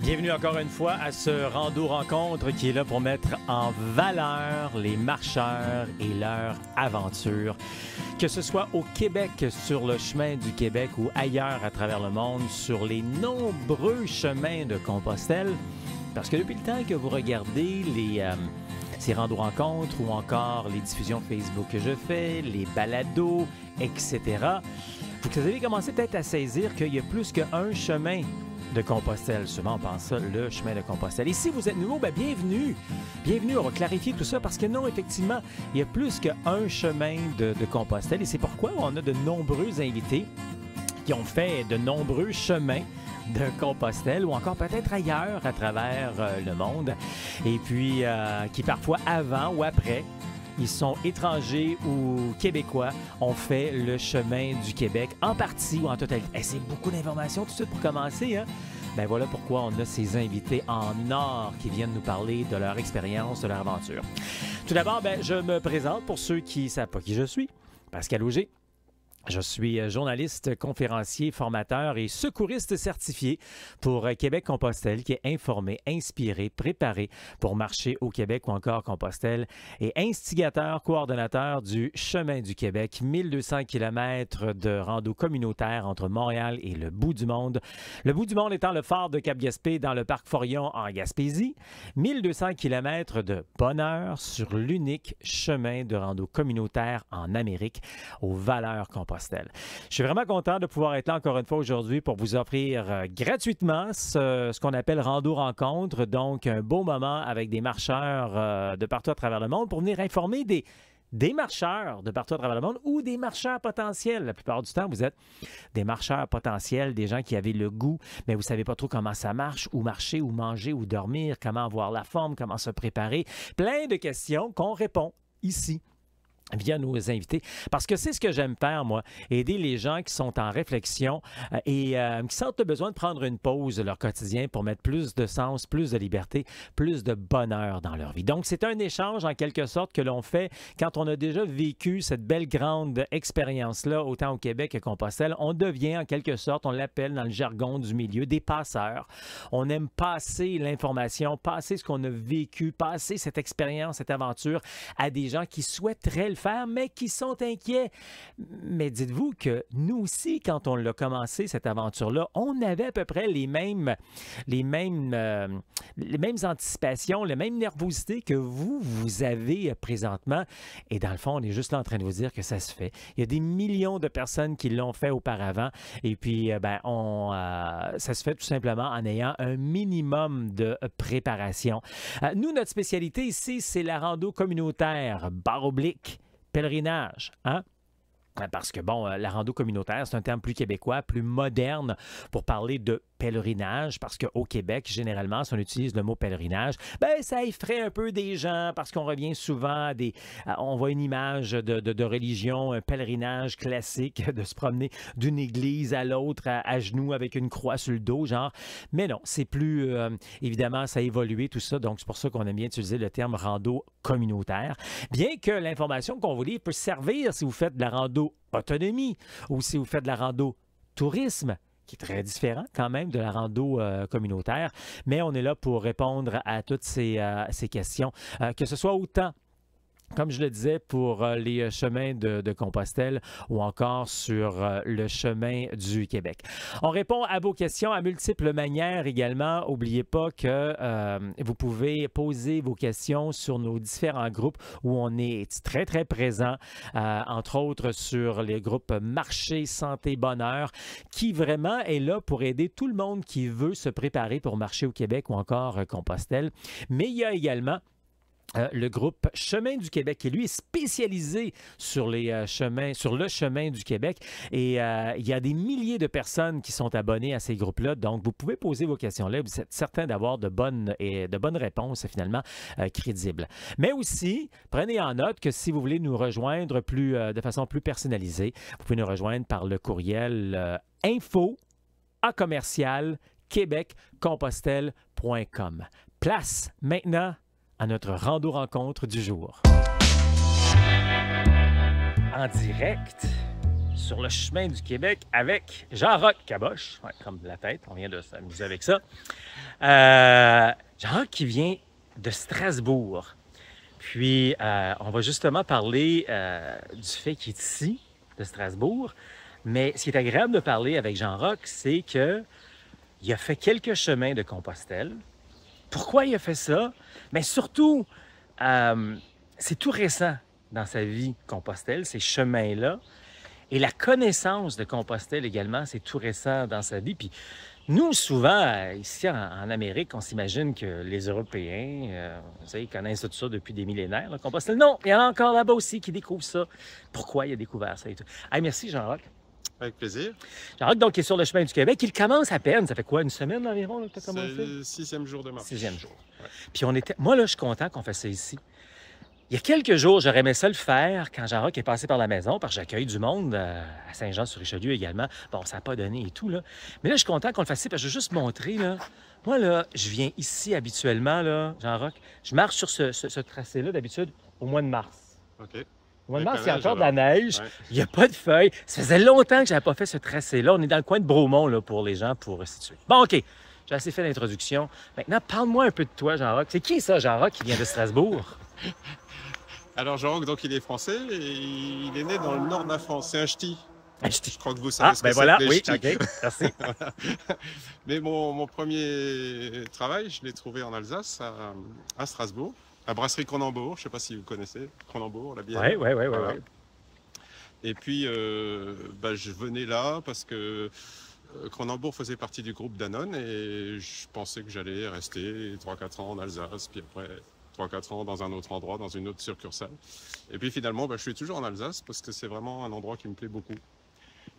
Bienvenue encore une fois à ce rando-rencontre qui est là pour mettre en valeur les marcheurs et leur aventure. Que ce soit au Québec, sur le chemin du Québec ou ailleurs à travers le monde, sur les nombreux chemins de Compostelle. Parce que depuis le temps que vous regardez ces rando-rencontres ou encore les diffusions Facebook que je fais, les balados, etc., vous avez commencé peut-être à saisir qu'il y a plus qu'un chemin de Compostelle. Souvent, on pense ça, le chemin de Compostelle. Et si vous êtes nouveau, bienvenue. Bienvenue, on va clarifier tout ça parce que non, effectivement, il y a plus qu'un chemin de Compostelle. Et c'est pourquoi on a de nombreux invités qui ont fait de nombreux chemins de Compostelle ou encore peut-être ailleurs à travers le monde. Et puis, qui parfois avant ou après, ils sont étrangers ou québécois, ont fait le chemin du Québec en partie ou en totalité. C'est beaucoup d'informations tout de suite pour commencer, hein? Ben voilà pourquoi on a ces invités en or qui viennent nous parler de leur expérience, de leur aventure. Tout d'abord, je me présente pour ceux qui ne savent pas qui je suis. Pascal Auger. Je suis journaliste, conférencier, formateur et secouriste certifié pour Québec-Compostelle qui est informé, inspiré, préparé pour marcher au Québec ou encore Compostelle et instigateur, coordonnateur du Chemin du Québec, 1200 km de rando communautaire entre Montréal et le bout du monde. Le bout du monde étant le phare de Cap-Gaspé dans le parc Forillon en Gaspésie. 1200 km de bonheur sur l'unique chemin de rando communautaire en Amérique aux valeurs Compostelle. Je suis vraiment content de pouvoir être là encore une fois aujourd'hui pour vous offrir gratuitement ce qu'on appelle rando-rencontre, donc un beau moment avec des marcheurs de partout à travers le monde pour venir informer des marcheurs de partout à travers le monde ou des marcheurs potentiels. La plupart du temps, vous êtes des marcheurs potentiels, des gens qui avaient le goût, mais vous ne savez pas trop comment ça marche, où marcher, où manger, où dormir, comment avoir la forme, comment se préparer. Plein de questions qu'on répond ici via nos invités. Parce que c'est ce que j'aime faire, moi, aider les gens qui sont en réflexion et qui sentent le besoin de prendre une pause de leur quotidien pour mettre plus de sens, plus de liberté, plus de bonheur dans leur vie. Donc, c'est un échange, en quelque sorte, que l'on fait quand on a déjà vécu cette belle grande expérience-là, autant au Québec que Compostelle. On devient, en quelque sorte, on l'appelle dans le jargon du milieu, des passeurs. On aime passer l'information, passer ce qu'on a vécu, passer cette expérience, cette aventure à des gens qui souhaiteraient le faire, mais qui sont inquiets. Mais dites-vous que nous aussi, quand on l'a commencé, cette aventure-là, on avait à peu près les mêmes anticipations, les mêmes nervosités que vous avez présentement. Et dans le fond, on est juste là en train de vous dire que ça se fait. Il y a des millions de personnes qui l'ont fait auparavant. Et puis, ça se fait tout simplement en ayant un minimum de préparation. Nous, notre spécialité ici, c'est la rando communautaire, / pèlerinage, hein? Parce que, la rando communautaire, c'est un terme plus québécois, plus moderne pour parler de pèlerinage, parce qu'au Québec, généralement, si on utilise le mot pèlerinage, ça effraie un peu des gens, parce qu'on revient souvent on voit une image de religion, un pèlerinage classique, de se promener d'une église à l'autre à genoux avec une croix sur le dos, genre. Mais non, c'est plus, évidemment, ça a évolué, tout ça, donc c'est pour ça qu'on aime bien utiliser le terme rando communautaire. Bien que l'information qu'on vous livre peut servir si vous faites de la rando autonomie ou si vous faites de la rando tourisme, qui est très différent quand même de la rando communautaire. Mais on est là pour répondre à toutes ces questions, que ce soit autant, comme je le disais, pour les chemins de Compostelle ou encore sur le chemin du Québec. On répond à vos questions à multiples manières également. N'oubliez pas que vous pouvez poser vos questions sur nos différents groupes où on est très, très présent, entre autres sur les groupes Marché, Santé, Bonheur, qui vraiment est là pour aider tout le monde qui veut se préparer pour marcher au Québec ou encore Compostelle. Mais il y a également le groupe Chemin du Québec, qui lui est spécialisé sur le chemin du Québec. Et il y a des milliers de personnes qui sont abonnées à ces groupes-là. Donc, vous pouvez poser vos questions-là. Vous êtes certain d'avoir de bonnes réponses, finalement, crédibles. Mais aussi, prenez en note que si vous voulez nous rejoindre de façon plus personnalisée, vous pouvez nous rejoindre par le courriel info@québeccompostelle.com. Place maintenant à notre rando-rencontre du jour. En direct sur le chemin du Québec avec Jean-Roch Caboche, ouais, comme la tête, on vient de s'amuser avec ça. Jean-Roch qui vient de Strasbourg. Puis, on va justement parler du fait qu'il est ici, de Strasbourg. Mais ce qui est agréable de parler avec Jean-Roch, c'est qu'il a fait quelques chemins de Compostelle. Pourquoi il a fait ça? Mais surtout, c'est tout récent dans sa vie, Compostelle, ces chemins-là. Et la connaissance de Compostelle également, c'est tout récent dans sa vie. Puis nous, souvent, ici en Amérique, on s'imagine que les Européens, ils connaissent tout ça depuis des millénaires, là, Compostelle. Non, il y en a encore là-bas aussi qui découvrent ça. Pourquoi il a découvert ça et tout. Hey, merci, Jean-Roch. Avec plaisir. Jean-Roch, donc, qui est sur le chemin du Québec. Il commence à peine. Ça fait quoi, une semaine environ que tu as commencé? C'est le 6e jour de marche. 6e jour. Ouais. Puis moi, là, je suis content qu'on fasse ça ici. Il y a quelques jours, j'aurais aimé ça le faire quand Jean-Roch est passé par la maison, parce que j'accueille du monde à Saint-Jean-sur-Richelieu également. Bon, ça n'a pas donné et tout, là. Mais là, je suis content qu'on le fasse ici, parce que je veux juste montrer, là. Moi, là, je viens ici habituellement, là, Jean-Roch. Je marche sur ce tracé-là, d'habitude, au mois de mars. OK. Au mois de mars, il y a encore de la neige. Ouais. Il n'y a pas de feuilles. Ça faisait longtemps que je n'avais pas fait ce tracé-là. On est dans le coin de Bromont, là, pour les gens, pour situer. Bon, OK. J'ai assez fait l'introduction. Maintenant, parle-moi un peu de toi, Jean-Roch. C'est qui ça, Jean-Roch, qui vient de Strasbourg? Alors, Jean-Roch, donc, il est français et il est né dans le nord de la France. C'est un ch'ti. Un ch'ti. Je crois que vous savez ce que c'est. Voilà, les oui, ch'tis. OK, merci. Voilà. Mais mon premier travail, je l'ai trouvé en Alsace, à Strasbourg, à Brasserie Cronenbourg. Je ne sais pas si vous connaissez Cronenbourg, la bière. Oui. Voilà. Et puis, je venais là parce que Cronenbourg faisait partie du groupe Danone et je pensais que j'allais rester 3-4 ans en Alsace, puis après 3-4 ans dans un autre endroit, dans une autre succursale. Et puis finalement, je suis toujours en Alsace parce que c'est vraiment un endroit qui me plaît beaucoup.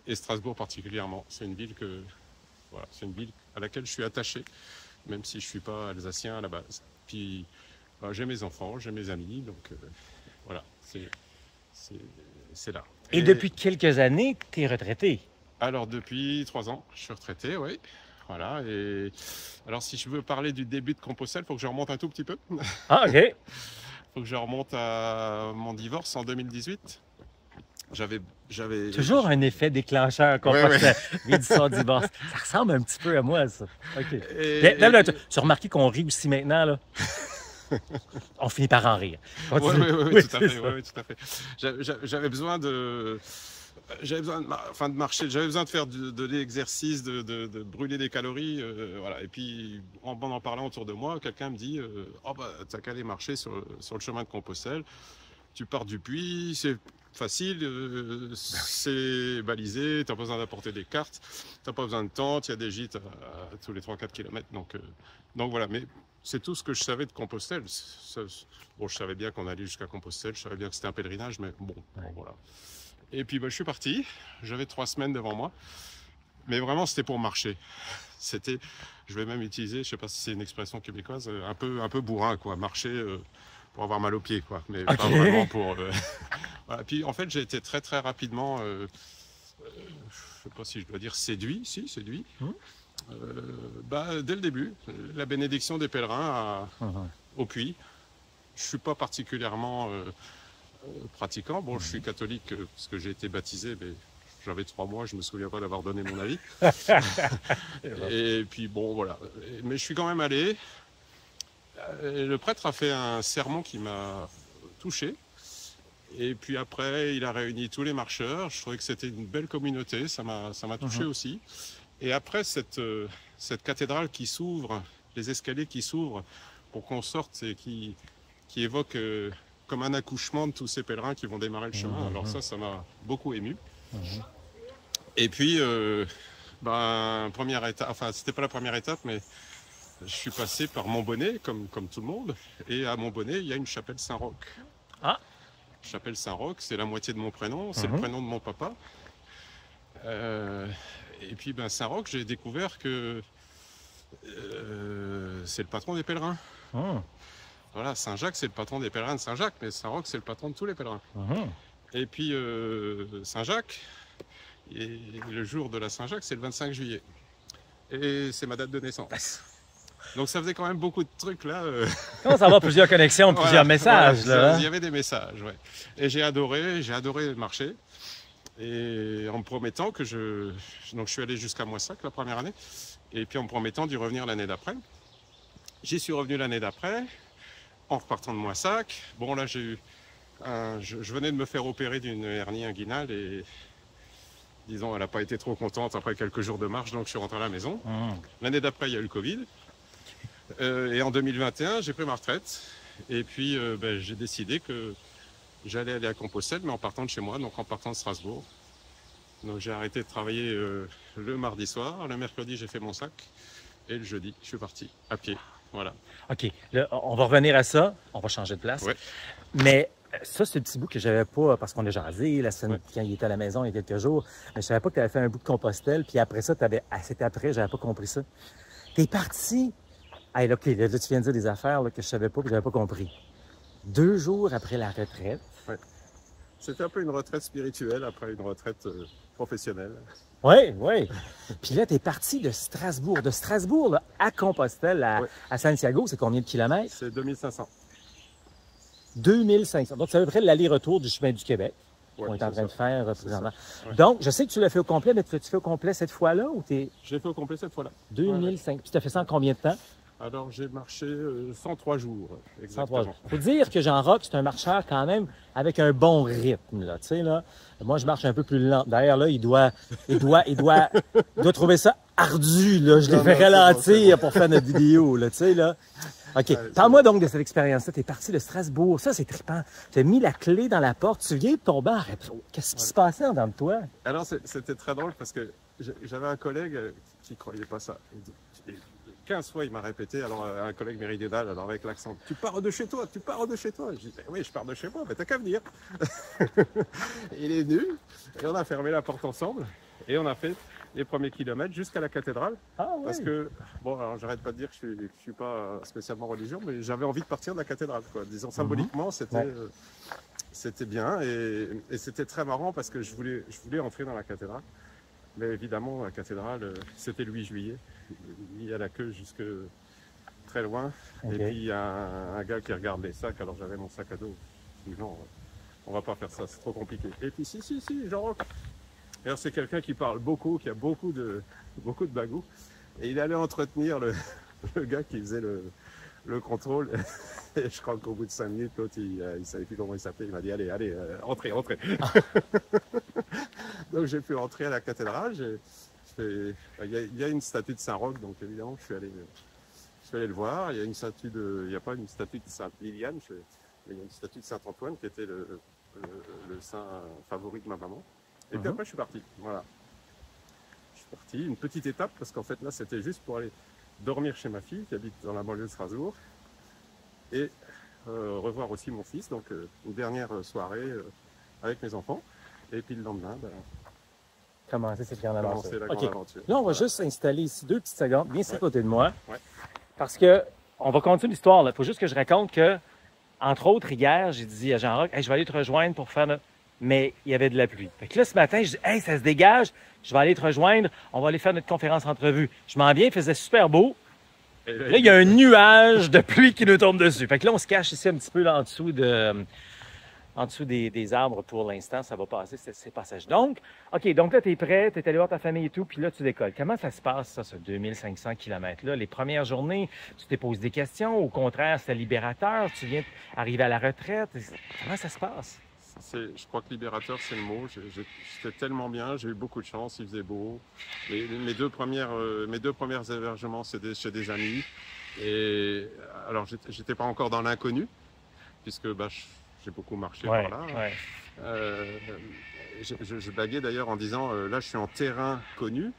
Et Strasbourg particulièrement. C'est une ville c'est une ville à laquelle je suis attaché, même si je ne suis pas alsacien à la base. Puis j'ai mes enfants, j'ai mes amis, donc voilà, c'est là. Et depuis quelques années, tu es retraité? Alors, depuis 3 ans, je suis retraité, oui. Voilà. Et alors, si je veux parler du début de Compostelle, il faut que je remonte un tout petit peu. Ah, OK. Il faut que je remonte à mon divorce en 2018. J'avais toujours un effet déclencheur Compostelle. Oui, son divorce. Ça ressemble un petit peu à moi, ça. OK. Là, tu as remarqué qu'on rit aussi maintenant, là? On finit par en rire. Oui, tout à fait. J'avais besoin de marcher, j'avais besoin de faire de l'exercice, de brûler des calories. Voilà. Et puis, en parlant autour de moi, quelqu'un me dit t'as qu'à aller marcher sur le chemin de Compostelle. Tu pars du puits, c'est facile, c'est balisé, tu n'as pas besoin d'apporter des cartes, tu n'as pas besoin de tente, il y a des gîtes à tous les 3-4 km. Donc voilà, mais c'est tout ce que je savais de Compostelle. Bon, je savais bien qu'on allait jusqu'à Compostelle, je savais bien que c'était un pèlerinage, mais bon, voilà. Et puis je suis parti, j'avais 3 semaines devant moi, mais vraiment c'était pour marcher. C'était, je vais même utiliser, je ne sais pas si c'est une expression québécoise, un peu bourrin, quoi, marcher pour avoir mal aux pieds, quoi, mais pas vraiment pour... Voilà. Puis en fait j'ai été très très rapidement, je ne sais pas si je dois dire séduit, dès le début, la bénédiction des pèlerins au puits. Je ne suis pas particulièrement pratiquant. Bon, je suis catholique parce que j'ai été baptisé, mais j'avais 3 mois, je ne me souviens pas d'avoir donné mon avis. Et puis bon, voilà. Mais je suis quand même allé. Le prêtre a fait un sermon qui m'a touché. Et puis après, il a réuni tous les marcheurs. Je trouvais que c'était une belle communauté, ça m'a touché aussi. Et après, cette cathédrale qui s'ouvre, les escaliers qui s'ouvrent pour qu'on sorte et qui évoque comme un accouchement de tous ces pèlerins qui vont démarrer le chemin. Alors ça m'a beaucoup ému. Et puis, première étape, enfin, c'était pas la première étape, mais je suis passé par Montbonnet, comme tout le monde. Et à Montbonnet, il y a une chapelle Saint-Roch. Ah! Chapelle Saint-Roch, c'est la moitié de mon prénom, c'est le prénom de mon papa. Et puis Saint-Roch, j'ai découvert que c'est le patron des pèlerins. Voilà, Saint-Jacques, c'est le patron des pèlerins de Saint-Jacques, mais Saint-Roch, c'est le patron de tous les pèlerins. Et puis Saint-Jacques, et le jour de la Saint-Jacques, c'est le 25 juillet. Et c'est ma date de naissance. Donc ça faisait quand même beaucoup de trucs là. Comment ça va, plusieurs connexions, plusieurs messages là. Il y avait des messages, ouais. Et j'ai adoré marcher. Et en me promettant que donc je suis allé jusqu'à Moissac la première année, et puis en me promettant d'y revenir l'année d'après. J'y suis revenu l'année d'après, en repartant de Moissac. Bon, là, je venais de me faire opérer d'une hernie inguinale et, disons, elle n'a pas été trop contente après quelques jours de marche, donc je suis rentré à la maison. L'année d'après, il y a eu le Covid. Et en 2021, j'ai pris ma retraite. Et puis, j'ai décidé que j'allais aller à Compostelle, mais en partant de chez moi, donc en partant de Strasbourg. Donc j'ai arrêté de travailler le mardi soir. Le mercredi, j'ai fait mon sac. Et le jeudi, je suis parti à pied. Voilà. OK. Là, on va revenir à ça. On va changer de place. Ouais. Mais ça, c'est le petit bout que j'avais pas, parce qu'on a jasé la semaine quand il était à la maison il y a quelques jours. Mais je savais pas que tu avais fait un bout de Compostelle. Puis après ça, c'était après, j'avais pas compris ça. T'es parti. Hey, là, OK, là, tu viens de dire des affaires là, que je savais pas, que j'avais pas compris. 2 jours après la retraite. Ouais. C'était un peu une retraite spirituelle après une retraite professionnelle. Oui, oui. Puis là, tu es parti de Strasbourg. De Strasbourg là, à Compostelle, à Santiago, c'est combien de kilomètres? C'est 2500. 2500. Donc, c'est à peu près l'aller-retour du chemin du Québec qu'on est en train de faire présentement. Donc, je sais que tu l'as fait au complet, mais tu fais au complet cette fois-là ou t'es... Je l'ai fait au complet cette fois-là. 2500. Puis tu as fait ça en combien de temps? Alors, j'ai marché 103 jours, exactement. 103 jours. Faut dire que Jean-Roch, c'est un marcheur quand même avec un bon rythme, là. Tu sais, là, moi, je marche un peu plus lent. D'ailleurs, là, il doit trouver ça ardu, là. Je l'ai fait ralentir pour faire notre vidéo, là, tu sais, là. OK. Parle-moi donc de cette expérience-là. Tu es parti de Strasbourg. Ça, c'est trippant. Tu as mis la clé dans la porte. Tu viens de tomber en rétro. Qu'est-ce qui se passait en dedans de toi? Alors, c'était très drôle parce que j'avais un collègue qui ne croyait pas ça. 15 fois, il m'a répété, alors un collègue méridional, alors avec l'accent, tu pars de chez toi, tu pars de chez toi. Je dis, oui, je pars de chez moi, mais t'as qu'à venir. Il est venu, et on a fermé la porte ensemble, et on a fait les premiers kilomètres jusqu'à la cathédrale. Ah oui. Parce que, bon, alors j'arrête pas de dire que je suis pas spécialement religieux, mais j'avais envie de partir de la cathédrale, quoi. Disons, symboliquement, c'était bien, et c'était très marrant parce que je voulais entrer dans la cathédrale. Mais évidemment, la cathédrale, c'était le 8 juillet. Il y a la queue jusque très loin. Okay. Et puis, il y a un gars qui regarde les sacs. Alors, j'avais mon sac à dos. Je dis, non, on va pas faire ça, c'est trop compliqué. Et puis, si, Jean-Roch. Alors, c'est quelqu'un qui parle beaucoup, qui a beaucoup de bagou. Et il allait entretenir le gars qui faisait le contrôle. Et je crois qu'au bout de 5 minutes, l'autre, il savait plus comment il s'appelait. Il m'a dit, allez, entrez. Donc j'ai pu entrer à la cathédrale. Il y a une statue de Saint-Roch, donc évidemment, je suis allé le voir. Il n'y a pas une statue de Sainte-Liliane, mais il y a une statue de Saint-Antoine qui était le saint favori de ma maman. Et puis après, je suis parti. Voilà. Je suis parti, une petite étape, parce qu'en fait, là, c'était juste pour aller dormir chez ma fille, qui habite dans la banlieue de Strasbourg, et revoir aussi mon fils, donc une dernière soirée avec mes enfants. Et puis le lendemain, commencer cette grande aventure. La grande aventure. Là, on va juste s'installer ici 2 petites secondes, bien à côté de moi. Ouais. Parce que on va continuer l'histoire. Il faut juste que je raconte que, entre autres, hier, j'ai dit à Jean-Roch, hey, je vais aller te rejoindre pour faire notre... Mais il y avait de la pluie. Fait que là, ce matin, je dis, hey, ça se dégage, je vais aller te rejoindre, on va aller faire notre conférence entrevue. Je m'en viens, il faisait super beau. Là, il y a un nuage de pluie qui nous tombe dessus. Fait que là, on se cache ici un petit peu là, en dessous des arbres pour l'instant, ça va passer, ces passages. Donc, OK, donc là, tu es prêt, tu es allé voir ta famille et tout, puis là, tu décolles. Comment ça se passe, ça, ce 2500 km-là? Les premières journées, tu t'es posé des questions, au contraire, c'était libérateur, tu viens arriver à la retraite. Comment ça se passe? Je crois que libérateur, c'est le mot. J'étais tellement bien, j'ai eu beaucoup de chance, il faisait beau. Mes deux premiers hébergements, c'était chez des amis. Et alors, j'étais pas encore dans l'inconnu, puisque j'ai beaucoup marché par là. Ouais. Je blaguais d'ailleurs en disant, là, je suis en terrain connu.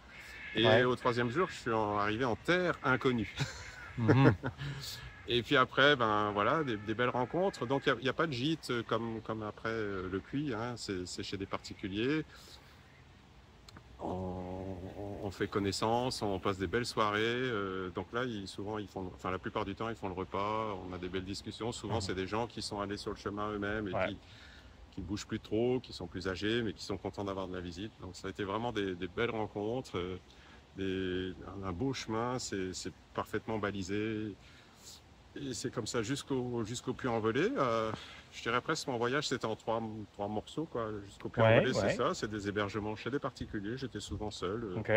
Et au 3e jour, je suis arrivé en terre inconnue. Et puis après, voilà, des belles rencontres. Donc, il n'y a pas de gîte comme après le Puy, hein. C'est chez des particuliers. On fait connaissance, on passe des belles soirées. Donc là, la plupart du temps, ils font le repas. On a des belles discussions. Souvent, c'est des gens qui sont allés sur le chemin eux-mêmes et qui ne bougent plus trop, qui sont plus âgés, mais qui sont contents d'avoir de la visite. Donc, ça a été vraiment des belles rencontres. Un beau chemin, c'est parfaitement balisé. Et c'est comme ça jusqu'au Puy-en-Velay. je dirais presque mon voyage, c'était en trois morceaux, quoi. Jusqu'au Ouais, Puy-en-Velay, c'est ouais. ça. C'est des hébergements chez des particuliers. J'étais souvent seul. OK.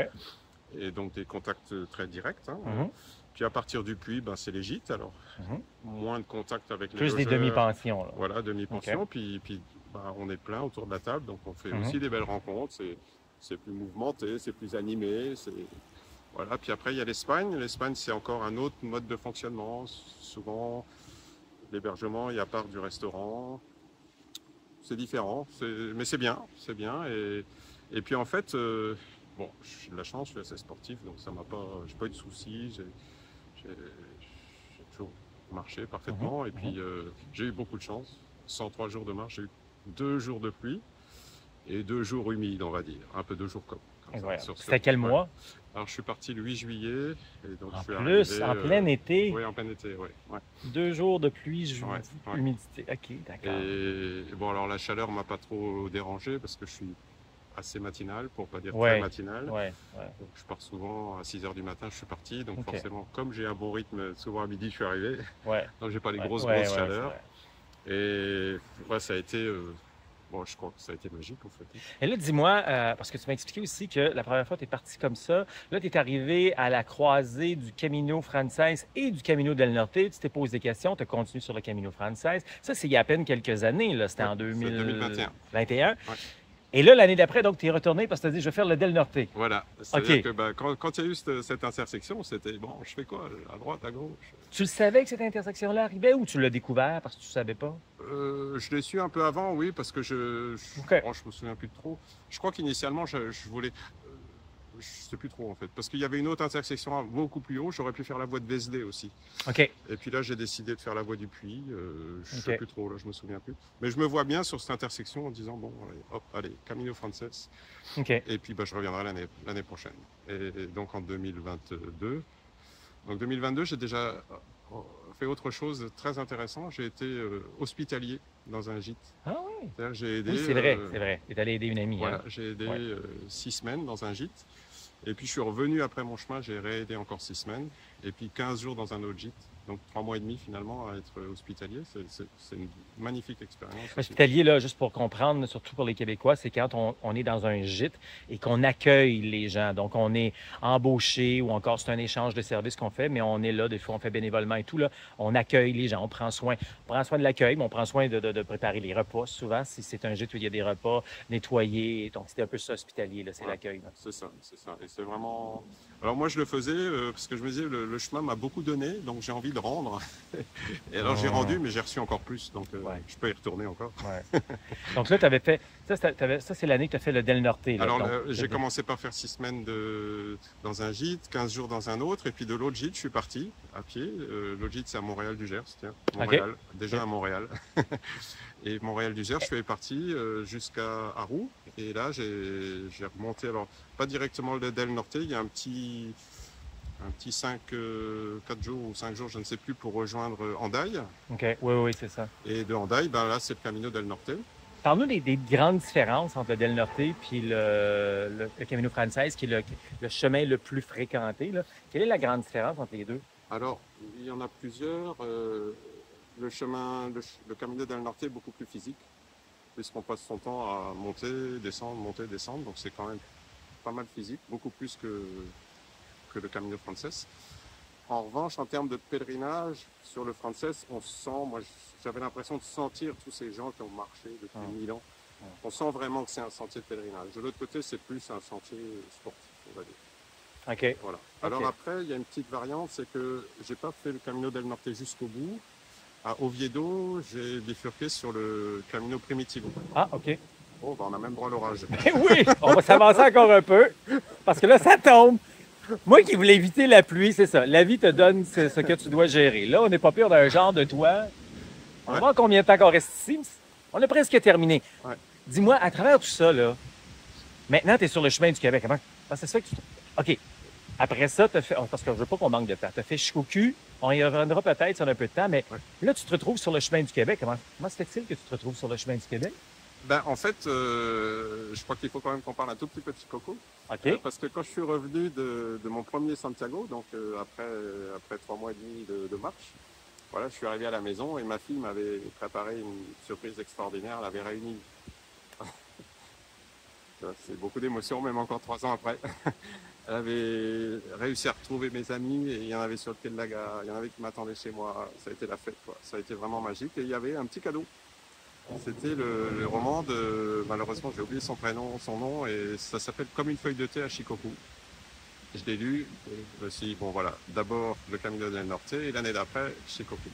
Et donc des contacts très directs, hein. Mhm, Puis à partir du Puy, ben, c'est les gîtes. Alors, mhm. moins de contact avec les Plus des logeurs. demi-pensions, là. Voilà, OK. demi-pension. Puis ben, on est plein autour de la table. Donc on fait Mhm. aussi des belles rencontres. C'est plus mouvementé, c'est plus animé. Voilà. Puis après, il y a l'Espagne. L'Espagne, c'est encore un autre mode de fonctionnement. Souvent, l'hébergement, il y a part du restaurant. C'est différent, mais c'est bien, c'est bien. Et puis en fait, bon, j'ai de la chance, je suis assez sportif, donc ça m'a pas, j'ai pas eu de soucis, j'ai toujours marché Mhm, parfaitement. Et mhm. puis j'ai eu beaucoup de chance. 103 jours de marche, j'ai eu 2 jours de pluie et 2 jours humides, on va dire, un peu 2 jours comme ça. Incroyable. C'était quel Ouais. mois? Alors je suis parti le 8 juillet et donc En je suis plus, arrivé. en plein été, Oui, en plein été, oui. Ouais, 2 jours de pluie, ouais, ouais. humidité. OK, d'accord. Et bon, alors la chaleur m'a pas trop dérangé parce que je suis assez matinal, pour pas dire très Ouais, matinal. ouais, ouais. Donc je pars souvent à 6 h du matin, je suis parti. Donc OK. forcément, comme j'ai un bon rythme, souvent à midi, je suis arrivé. Ouais, Donc j'ai pas les ouais, grosses, ouais, grosses ouais, c'est chaleurs. vrai. Et ouais, ça a été... bon, je crois que ça a été magique, en fait. Et là, dis-moi, parce que tu m'as expliqué aussi que la première fois, tu es parti comme ça. Là, tu es arrivé à la croisée du Camino Frances et du Camino del Norte. Tu t'es posé des questions, tu as continué sur le Camino Frances. Ça, c'est il y a à peine quelques années, là. C'était Ouais, en c'est 2021. 2021. Ouais. Et là, l'année d'après, donc, tu es retourné parce que tu as dit, je vais faire le del Norte. Voilà. C'est-à-dire OK. que bah, quand il y a eu cette intersection, c'était bon, je fais quoi? À droite, à gauche? Tu le savais que cette intersection-là arrivait ou tu l'as découvert parce que tu ne savais pas? Je l'ai su un peu avant, oui, parce que OK. bon, je me souviens plus de trop. Je crois qu'initialement, je voulais, je sais plus trop en fait, parce qu'il y avait une autre intersection beaucoup plus haut. J'aurais pu faire la voie de Vézelay aussi. OK. Et puis là, j'ai décidé de faire la voie du Puy. Je OK. sais plus trop, là, je me souviens plus. Mais je me vois bien sur cette intersection en disant bon, allez, hop, allez, Camino Frances. OK. Et puis bah, je reviendrai l'année prochaine. Et donc en 2022. Donc 2022, j'ai déjà fait autre chose de très intéressant. J'ai été hospitalier dans un gîte. Ah oui. C'est-à-dire, j'ai aidé. Oui, c'est vrai, c'est vrai. Tu es allé aider une amie, Voilà, hein? j'ai aidé Ouais. 6 semaines dans un gîte. Et puis je suis revenu après mon chemin, j'ai réaidé encore 6 semaines. Et puis 15 jours dans un autre gîte. Donc 3 mois et demi finalement à être hospitalier. C'est une magnifique expérience aussi. Hospitalier, là, juste pour comprendre, surtout pour les Québécois, c'est quand on est dans un gîte et qu'on accueille les gens. Donc, on est embauché ou encore c'est un échange de services qu'on fait, mais on est là, des fois, on fait bénévolement et tout. Là, on accueille les gens, on prend soin de l'accueil, mais on prend soin de préparer les repas. Souvent, si c'est un gîte où il y a des repas nettoyés, donc c'est un peu ça, hospitalier, là, c'est Ouais, l'accueil. Là. c'est ça, c'est ça. Et c'est vraiment. Alors moi, je le faisais parce que je me disais le chemin m'a beaucoup donné, donc j'ai envie de rendre. Et alors j'ai rendu, mais j'ai reçu encore plus, donc Ouais. je peux y retourner encore. Ouais. Donc là, tu avais fait. Ça, c'est l'année que tu as fait le Del Norte. Là. Alors Donc, j'ai commencé par faire 6 semaines dans un gîte, 15 jours dans un autre, et puis de l'autre gîte, je suis parti à pied. L'autre gîte, c'est à Montréal du Gers, tiens, Montréal, déjà Ok. à Montréal. Et Montréal du Gers, je suis parti jusqu'à Roux, et là j'ai remonté, alors pas directement le Del Norte, il y a un petit 4 jours ou 5 jours, je ne sais plus, pour rejoindre Hendaye. OK. Oui, oui, c'est ça. Et de Hendaye, ben là, c'est le Camino del Norte. Parle-nous des grandes différences entre le Del Norte et le Camino Frances, qui est le chemin le plus fréquenté. Là. Quelle est la grande différence entre les deux? Alors, il y en a plusieurs. Le Camino del Norte est beaucoup plus physique, puisqu'on passe son temps à monter, descendre. Donc c'est quand même pas mal physique, beaucoup plus que le Camino Frances. En revanche, en termes de pèlerinage, sur le Frances, on sent, moi j'avais l'impression de sentir tous ces gens qui ont marché depuis 1000 ans. On sent vraiment que c'est un sentier de pèlerinage. De l'autre côté, c'est plus un sentier sportif, on va dire. OK. Voilà. Alors après, il y a une petite variante, c'est que j'ai pas fait le Camino del Norte jusqu'au bout. À Oviedo, j'ai bifurqué sur le Camino Primitivo. Ah, OK. Oh, ben on a même droit à l'orage. Oui, on va s'avancer encore un peu, parce que là, ça tombe. Moi qui voulais éviter la pluie, c'est ça. La vie te donne ce que tu dois gérer. Là, on n'est pas pire d'un genre de toit. On va voir combien de temps qu'on reste ici. On a presque terminé. Ouais. Dis-moi, à travers tout ça, là, maintenant, tu es sur le chemin du Québec. C'est ça que tu... OK. Après ça, tu as fait... Parce que je veux pas qu'on manque de temps. Tu as fait Chicoutimi. On y reviendra peut-être si on a un peu de temps, mais là, tu te retrouves sur le chemin du Québec. Comment se fait-il que tu te retrouves sur le chemin du Québec? Ben, en fait, je crois qu'il faut quand même qu'on parle un tout petit peu de Chicoco. OK. Parce que quand je suis revenu de mon premier Santiago, donc après 3 mois et demi de marche, voilà, je suis arrivé à la maison et ma fille m'avait préparé une surprise extraordinaire. Elle avait réuni, c'est beaucoup d'émotions, même encore 3 ans après. Elle avait réussi à retrouver mes amis et il y en avait sur le quai de la gare, il y en avait qui m'attendaient chez moi. Ça a été la fête, quoi. Ça a été vraiment magique. Et il y avait un petit cadeau. C'était le roman de, malheureusement j'ai oublié son prénom, son nom, et ça s'appelle Comme une feuille de thé à Shikoku. Je l'ai lu, et je me suis dit, bon voilà, d'abord le Camino del Norte et l'année d'après, Shikoku.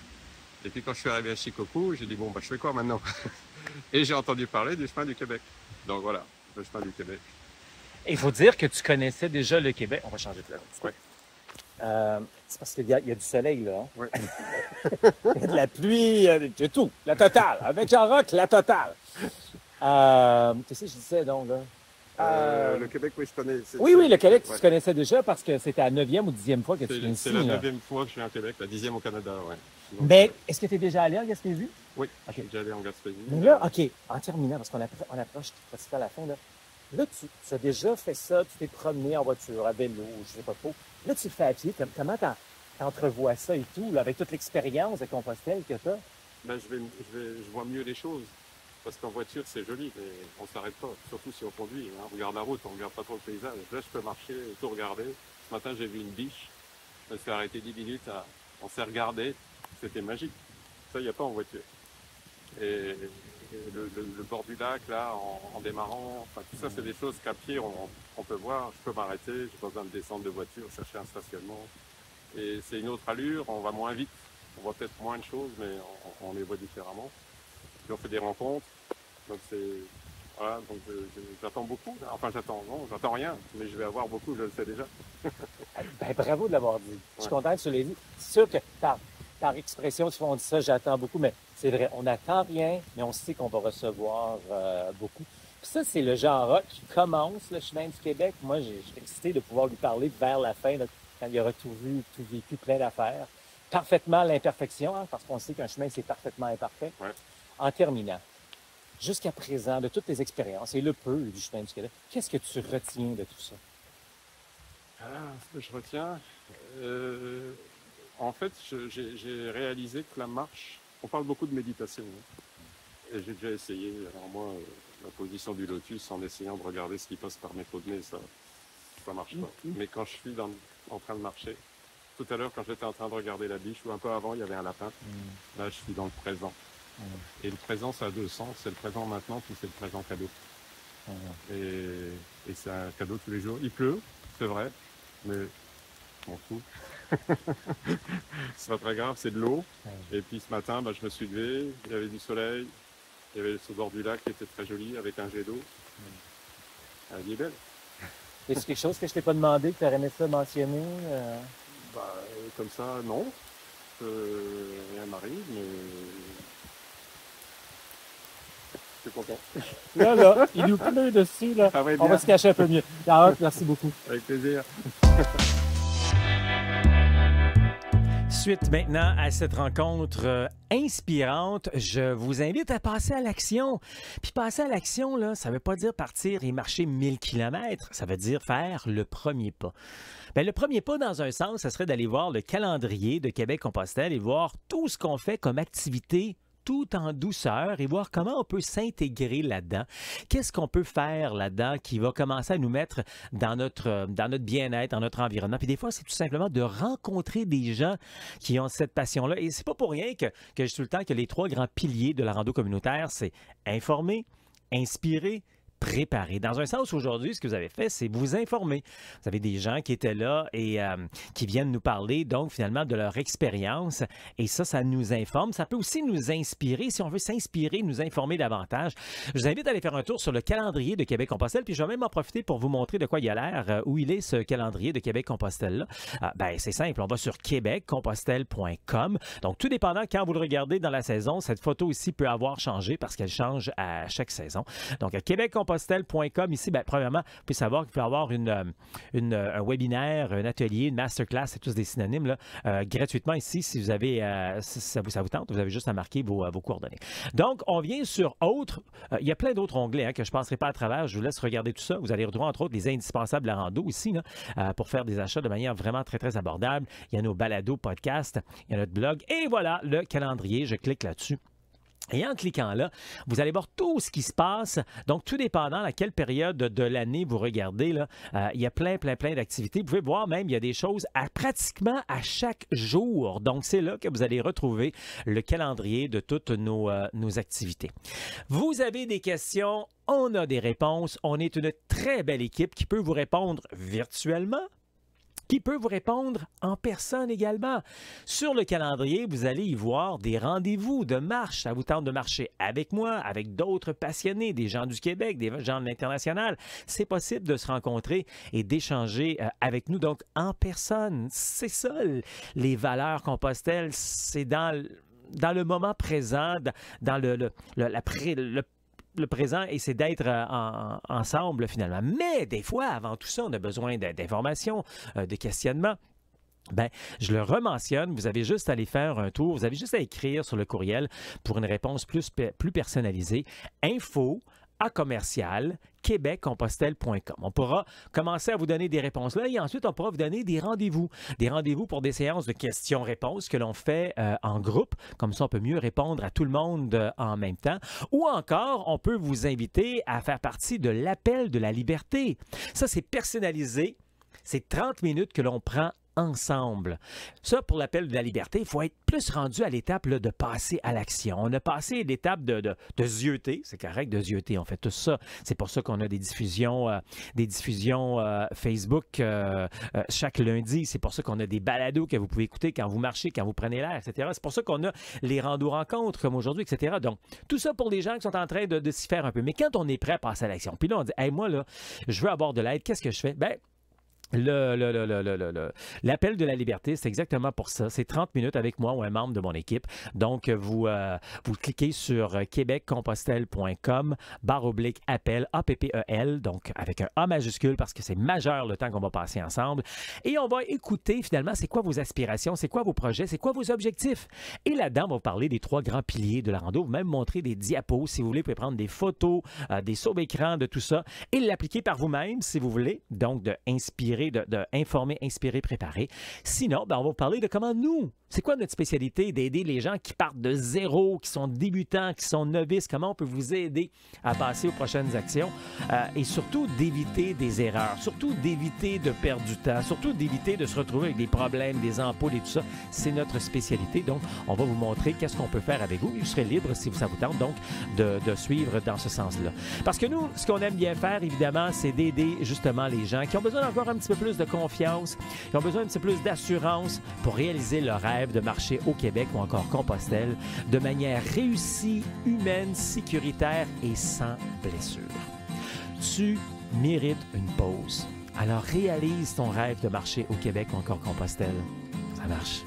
Et puis quand je suis arrivé à Shikoku, j'ai dit, bon, bah, je fais quoi maintenant? Et j'ai entendu parler du chemin du Québec. Donc voilà, le chemin du Québec. Il faut dire que tu connaissais déjà le Québec. On va changer de place. Ouais. C'est parce qu'il y a du soleil, là. Hein? Ouais. Il y a de la pluie, de tout. La totale. Avec Jean-Roch, la totale. Qu'est-ce que je disais donc, là? Le Québec, oui, je connais. Oui, le Québec, ouais. tu connaissais déjà parce que c'était la 9e ou 10e fois que tu viens ici. C'est la 9e fois que je viens au Québec, la 10e au Canada, ouais. Donc, mais est-ce que tu es déjà allé en Gaspésie? oui, okay. je suis déjà allé en Gaspésie. Mais là, OK, en terminant, parce qu'on approche presque à la fin, là tu as déjà fait ça, tu t'es promené en voiture, à vélo, je sais pas trop. Là, tu le fais à pied. Comment t'entrevois ça et tout, là, avec toute l'expérience de Compostelle que tu as? Ben, je vois mieux les choses. Parce qu'en voiture, c'est joli, mais on ne s'arrête pas. Surtout si on conduit. Hein. On regarde la route, on ne regarde pas trop le paysage. Là, je peux marcher et tout regarder. Ce matin, j'ai vu une biche. Je me suis arrêté 10 minutes. On s'est regardé. C'était magique. Ça, il n'y a pas en voiture. Et le bord du lac, là, en démarrant, enfin, tout ça, c'est des choses qu'à pied, on peut voir. Je peux m'arrêter. Je n'ai pas besoin de descendre de voiture, chercher un stationnement. Et c'est une autre allure. On va moins vite. On voit peut-être moins de choses, mais on les voit différemment. Puis on fait des rencontres. Donc voilà, donc j'attends beaucoup. Enfin, j'attends rien, mais je vais avoir beaucoup, je le sais déjà. Ben, bravo de l'avoir dit. Je suis content que tu l'aies dit. C'est sûr que par expression, souvent on dit ça, j'attends beaucoup, mais c'est vrai, on n'attend rien, mais on sait qu'on va recevoir beaucoup. Puis ça, c'est le Jean-Roch qui commence le chemin du Québec. Moi, je suis excité de pouvoir lui parler vers la fin, là, quand il aura tout vu, tout vécu, plein d'affaires. Parfaitement l'imperfection, hein, parce qu'on sait qu'un chemin, c'est parfaitement imparfait. Ouais. En terminant, jusqu'à présent, de toutes tes expériences et le peu du chemin du Québec, qu'est-ce que tu retiens de tout ça? Ce que je retiens, en fait, j'ai réalisé que la marche, on parle beaucoup de méditation, hein, et j'ai déjà essayé. Alors moi, la position du lotus, en essayant de regarder ce qui passe par mes peaux de nez, ça marche pas. Mais quand je suis en train de marcher, tout à l'heure, quand j'étais en train de regarder la biche, ou un peu avant, il y avait un lapin, là, je suis dans le présent. Et le présent, ça a deux sens. C'est le présent maintenant, puis c'est le présent cadeau. Et c'est un cadeau tous les jours. Il pleut, c'est vrai, mais je m'en fous. C'est pas très grave, c'est de l'eau. Et puis ce matin, je me suis levé, il y avait du soleil, il y avait ce bord du lac qui était très joli, avec un jet d'eau. La vie est belle. Est-ce quelque chose que je t'ai pas demandé, que tu aurais aimé ça mentionner? Comme ça, non. Rien m'arrive, mais... Je suis content. Là, il nous pleut dessus, là. On va se cacher un peu mieux. Jean-Roch, merci beaucoup. Avec plaisir. Suite maintenant à cette rencontre inspirante, je vous invite à passer à l'action. Puis passer à l'action, là, ça ne veut pas dire partir et marcher 1000 km, ça veut dire faire le premier pas. Bien, le premier pas, dans un sens, ça serait d'aller voir le calendrier de Québec-Compostelle et voir tout ce qu'on fait comme activité tout en douceur et voir comment on peut s'intégrer là-dedans. Qu'est-ce qu'on peut faire là-dedans qui va commencer à nous mettre dans notre bien-être, dans notre environnement. Puis des fois, c'est tout simplement de rencontrer des gens qui ont cette passion-là. Et c'est pas pour rien que je dis tout le temps que les 3 grands piliers de la rando communautaire, c'est informer, inspirer, préparer. Dans un sens, aujourd'hui, ce que vous avez fait, c'est vous informer. Vous avez des gens qui étaient là et qui viennent nous parler, donc, finalement, de leur expérience. Et ça nous informe. Ça peut aussi nous inspirer. Si on veut s'inspirer, nous informer davantage, je vous invite à aller faire un tour sur le calendrier de Québec-Compostelle. Puis, je vais même en profiter pour vous montrer de quoi il a l'air, où il est, ce calendrier de Québec-Compostelle-là. C'est simple. On va sur québeccompostelle.com. Donc, tout dépendant, quand vous le regardez dans la saison, cette photo ici peut avoir changé parce qu'elle change à chaque saison. Donc, à Québec-Compostelle, québeccompostelle.com. Ici, bien, premièrement, vous pouvez savoir qu'il peut y avoir un webinaire, un atelier, une masterclass, c'est tous des synonymes, là, gratuitement ici, si vous avez, si ça vous tente, vous avez juste à marquer vos coordonnées. Donc, on vient sur autres. Il y a plein d'autres onglets que je ne passerai pas à travers. Je vous laisse regarder tout ça. Vous allez retrouver, entre autres, les indispensables de la rando ici, là, pour faire des achats de manière vraiment très, très abordable. Il y a nos balados, podcasts, il y a notre blog. Et voilà, le calendrier. Je clique là-dessus. Et en cliquant là, vous allez voir tout ce qui se passe. Donc, tout dépendant à quelle période de l'année vous regardez, là, il y a plein d'activités. Vous pouvez voir même, il y a des choses pratiquement à chaque jour. Donc, c'est là que vous allez retrouver le calendrier de toutes nos activités. Vous avez des questions, on a des réponses. On est une très belle équipe qui peut vous répondre virtuellement, qui peut vous répondre en personne également. Sur le calendrier, vous allez y voir des rendez-vous de marche. Ça vous tente de marcher avec moi, avec d'autres passionnés, des gens du Québec, des gens de l'international. C'est possible de se rencontrer et d'échanger avec nous, donc en personne. C'est ça, les valeurs Compostelle, c'est dans le moment présent, dans le présent, et c'est d'être ensemble finalement. Mais des fois, avant tout ça, on a besoin d'informations, de questionnements. Bien, je le rementionne, vous avez juste à aller faire un tour, vous avez juste à écrire sur le courriel pour une réponse plus personnalisée. info@québeccompostelle.com. On pourra commencer à vous donner des réponses là et ensuite on pourra vous donner des rendez-vous. Des rendez-vous pour des séances de questions-réponses que l'on fait en groupe. Comme ça, on peut mieux répondre à tout le monde en même temps. Ou encore, on peut vous inviter à faire partie de l'appel de la liberté. Ça, c'est personnalisé. C'est 30 minutes que l'on prend ensemble. Ça, pour l'appel de la liberté, il faut être plus rendu à l'étape de passer à l'action. On a passé l'étape de zioter. C'est correct de zioter, on fait tout ça. C'est pour ça qu'on a des diffusions Facebook chaque lundi. C'est pour ça qu'on a des balados que vous pouvez écouter quand vous marchez, quand vous prenez l'air, etc. C'est pour ça qu'on a les randos-rencontres comme aujourd'hui, etc. Donc, tout ça pour les gens qui sont en train de s'y faire un peu. Mais quand on est prêt à passer à l'action, puis là, on dit, hey, moi, là, je veux avoir de l'aide, qu'est-ce que je fais? Bien, l'appel de la liberté, c'est exactement pour ça. C'est 30 minutes avec moi ou un membre de mon équipe. Donc, vous cliquez sur québeccompostelle.com/appel, APPEL, donc avec un A majuscule parce que c'est majeur le temps qu'on va passer ensemble. Et on va écouter finalement c'est quoi vos aspirations, c'est quoi vos projets, c'est quoi vos objectifs. Et là-dedans, on va vous parler des 3 grands piliers de la rando. Vous même montrer des diapos si vous voulez. Vous pouvez prendre des photos, des sauts d'écran, de tout ça et l'appliquer par vous-même si vous voulez. Donc, de informer, inspirer, préparer. Sinon, on va vous parler de comment nous, c'est quoi notre spécialité d'aider les gens qui partent de zéro, qui sont débutants, qui sont novices, comment on peut vous aider à passer aux prochaines actions et surtout d'éviter des erreurs, surtout d'éviter de perdre du temps, surtout d'éviter de se retrouver avec des problèmes, des ampoules et tout ça. C'est notre spécialité. Donc, on va vous montrer qu'est-ce qu'on peut faire avec vous. Vous serez libre si ça vous tente donc de suivre dans ce sens-là. Parce que nous, ce qu'on aime bien faire, évidemment, c'est d'aider justement les gens qui ont besoin d'avoir un petit peu plus de confiance, qui ont besoin un petit peu plus d'assurance pour réaliser leur rêve de marcher au Québec ou encore Compostelle de manière réussie, humaine, sécuritaire et sans blessure. Tu mérites une pause. Alors réalise ton rêve de marcher au Québec ou encore Compostelle. Ça marche.